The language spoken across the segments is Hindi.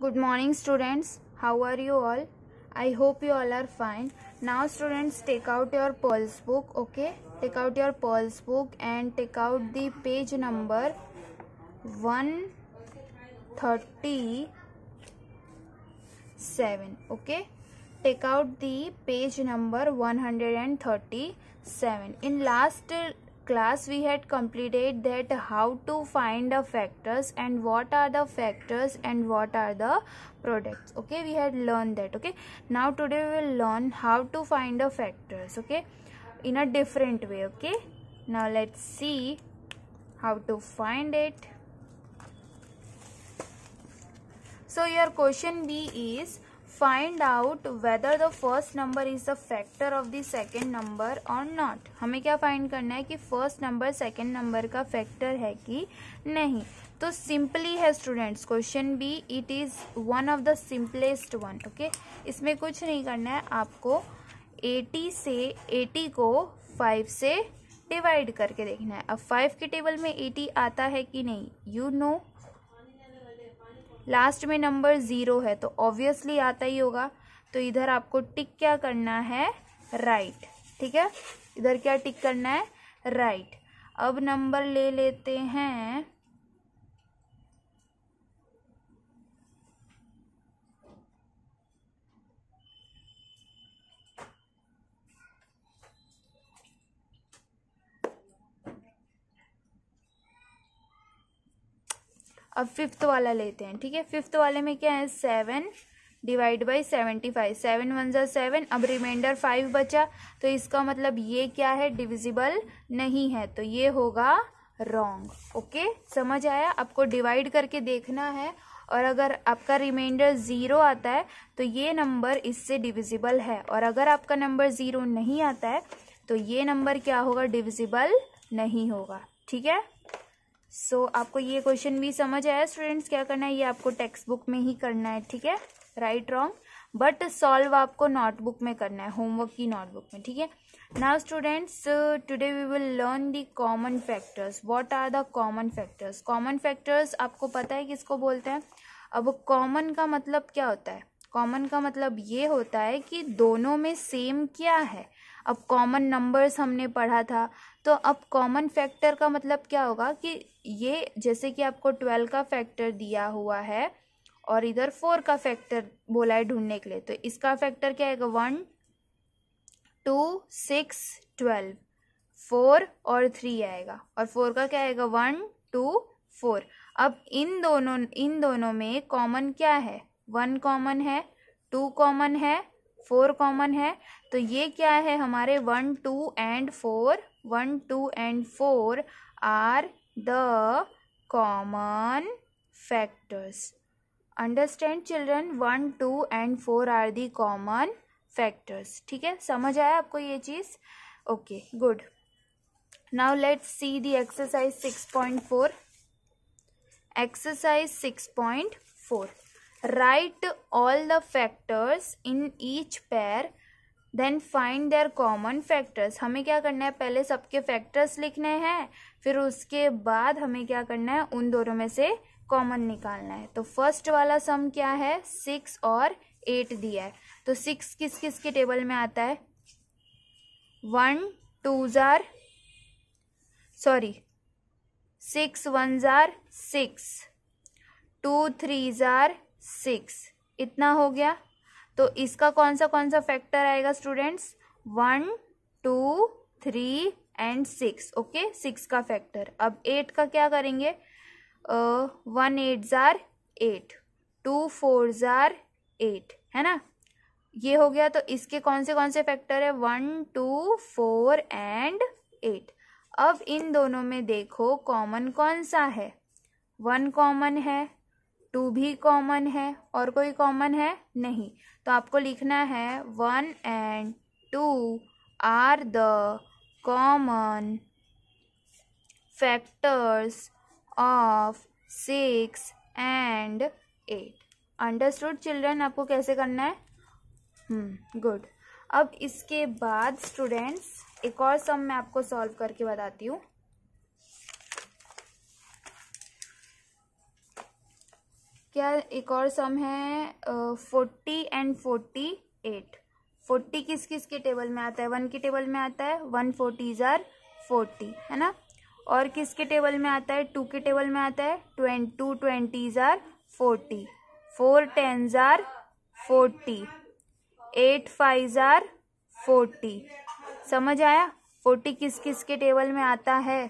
Good morning students. How are you all? I hope you all are fine. Now students, take out your Pearls book, okay? Take out your Pearls book and take out the page number 137, okay? Take out the page number 137. In last class we had completed that how to find the factors and what are the factors and what are the products, okay? We had learned that, okay? Now today we will learn how to find the factors, okay, in a different way, okay? Now let's see how to find it. So your question B is find out whether the first number is a factor of the second number or not. हमें क्या फाइंड करना है कि फर्स्ट नंबर सेकंड नंबर का फैक्टर है कि नहीं. तो सिंपली है students question B, it is one of the simplest one, okay. इसमें कुछ नहीं करना है, आपको 80 को 5 से डिवाइड करके देखना है. अब 5 के टेबल में 80 आता है कि नहीं, यू नो. लास्ट में नंबर 0 है तो ऑब्वियसली आता ही होगा. तो इधर आपको टिक क्या करना है, राइट. ठीक है, इधर क्या टिक करना है, राइट. अब नंबर ले लेते हैं अब फिफ्थ वाला लेते हैं. ठीक है, फिफ्थ वाले में क्या है, 7 डिवाइड बाई 75. 7 1 जा 7. अब रिमाइंडर 5 बचा, तो इसका मतलब ये क्या है, डिविजिबल नहीं है, तो ये होगा रॉन्ग. ओके, समझ आया. आपको डिवाइड करके देखना है और अगर आपका रिमाइंडर 0 आता है तो ये नंबर इससे डिविजिबल है, और अगर आपका नंबर 0 नहीं आता है तो ये नंबर क्या होगा, डिविजिबल नहीं होगा. ठीक है, सो आपको ये क्वेश्चन भी समझ आया स्टूडेंट्स. क्या करना है, ये आपको टेक्स्ट बुक में ही करना है. ठीक है, राइट रॉन्ग, बट सॉल्व आपको नोटबुक में करना है, होमवर्क की नोटबुक में. ठीक है, now students today we will learn the common factors. What are the common factors. Common factors आपको पता है किसको बोलते हैं. अब कॉमन का मतलब क्या होता है, कॉमन का मतलब ये होता है कि दोनों में सेम क्या है. अब कॉमन नंबर्स हमने पढ़ा था, तो अब कॉमन फैक्टर का मतलब क्या होगा कि ये जैसे कि आपको 12 का फैक्टर दिया हुआ है और इधर 4 का फैक्टर बोला है ढूंढने के लिए, तो इसका फैक्टर क्या आएगा, 1 2 6 12. 4 और 3 आएगा, और 4 का क्या आएगा, 1 2 4. अब इन दोनों में कॉमन क्या है, 1 कॉमन है, 2 कॉमन है, 4 कॉमन है. तो ये क्या है हमारे 1 2 and 4. 1 2 and 4 are the common factors. Understand children, 1 2 and 4 are the common factors. ठीक है, समझ आया आपको ये चीज. Okay, good. Now let's see the exercise 6.4. Exercise 6.4. Write all the factors in each pair, then find their common factors. हमें क्या करना है, पहले सबके फैक्टर्स लिखने हैं, फिर उसके बाद हमें क्या करना है, उन दोनों में से कॉमन निकालना है. तो फर्स्ट वाला सम क्या है, 6 और 8 दिया है. तो 6 किस किस के टेबल में आता है, 1 2 जार 6 1 जार 6, 2 3 जार 6. इतना हो गया. तो इसका कौन सा फैक्टर आएगा स्टूडेंट्स, 1 2 3 एंड 6. ओके, 6 का फैक्टर. अब 8 का क्या करेंगे, 1 8 जार 8, 2 4 जार 8, है ना. ये हो गया. तो इसके कौन से फैक्टर है, 1 2 4 एंड 8. अब इन दोनों में देखो कॉमन कौन सा है, 1 कॉमन है, 2 भी कॉमन है, और कोई कॉमन है नहीं. तो आपको लिखना है 1 and 2 are the common factors of 6 and 8. Understood children, आपको कैसे करना है, गुड. अब इसके बाद स्टूडेंट्स एक और सम मैं आपको सॉल्व करके बताती हूँ. क्या एक और सम है 40 एंड 48। 40 किस किस के टेबल में आता है? 1 के टेबल में आता है, 1 40s are 40, है ना। और किसके टेबल में आता है? 2 के टेबल में आता है, 2 20s are 40, 4 10s are 40, 8 5s are 40। समझ आया? 40 किस किस के टेबल में आता है?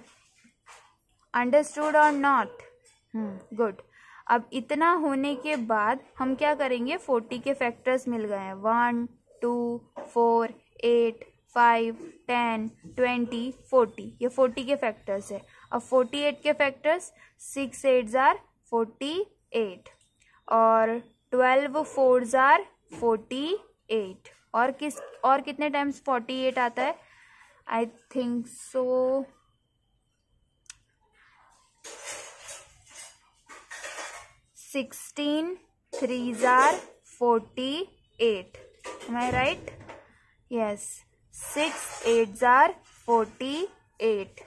अंडरस्टूड और नॉट? गुड। अब इतना होने के बाद हम क्या करेंगे? 40 के फैक्टर्स मिल गए हैं, 1 2 4 8 5 10 20 40, ये 40 के फैक्टर्स है। अब 48 के फैक्टर्स, 6 8s are 48 और 12 4s are 48। और कितने टाइम्स 48 आता है? I think so 16 3s are 48। Am I right? Yes. 6 8s are 48।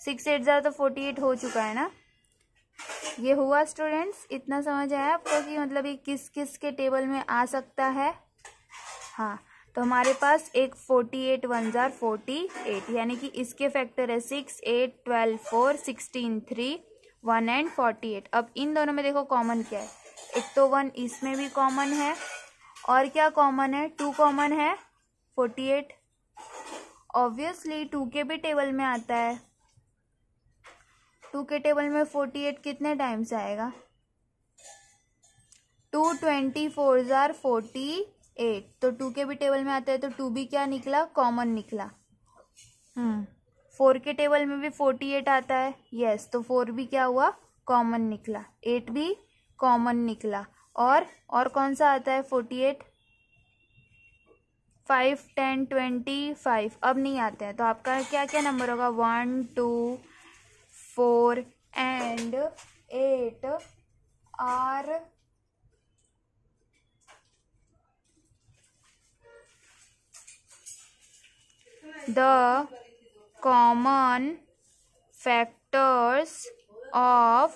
6 8s are तो 48 हो चुका है ना। ये हुआ स्टूडेंट्स? इतना समझ आया आपको कि मतलब ये किस किस के टेबल में आ सकता है? हाँ, तो हमारे पास एक 48 1s are 48, यानी कि इसके फैक्टर है 6 8 12 4 16 3 1 एंड 48। अब इन दोनों में देखो कॉमन क्या है? एक तो 1 इसमें भी कॉमन है, और क्या कॉमन है? 2 कॉमन है, 48 ऑब्वियसली 2 के भी टेबल में आता है। 2 के टेबल में 48 कितने टाइम्स आएगा? 2 24s are 48, तो 2 के भी टेबल में आता है, तो 2 भी क्या निकला? कॉमन निकला। 4 के टेबल में भी 48 आता है, यस, तो 4 भी क्या हुआ? कॉमन निकला। 8 भी कॉमन निकला। और कौन सा आता है? 48 5 10 25 अब नहीं आते हैं, तो आपका क्या क्या नंबर होगा? 1 2 4 and 8 are the common factors of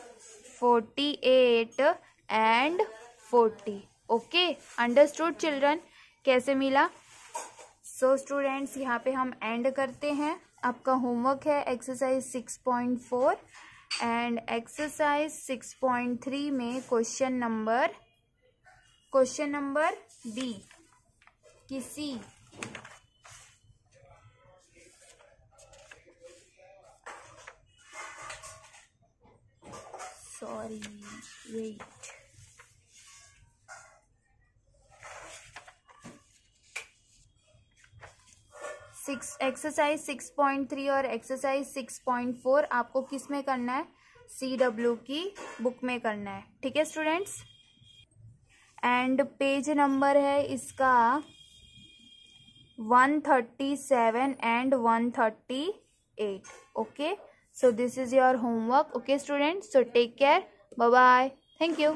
48 and 40। Okay, understood children? कैसे मिला? सो स्टूडेंट्स, यहाँ पे हम एंड करते हैं। आपका होमवर्क है एक्सरसाइज 6.4 एंड एक्सरसाइज 6.3 में क्वेश्चन नंबर बी किसी वेट एक्सरसाइज 6.3 और एक्सरसाइज 6.4 आपको किस में करना है? CW की बुक में करना है। ठीक है स्टूडेंट्स? एंड पेज नंबर है इसका 137 and 138। Okay, so this is your homework. Okay students, so take care, bye bye, thank you.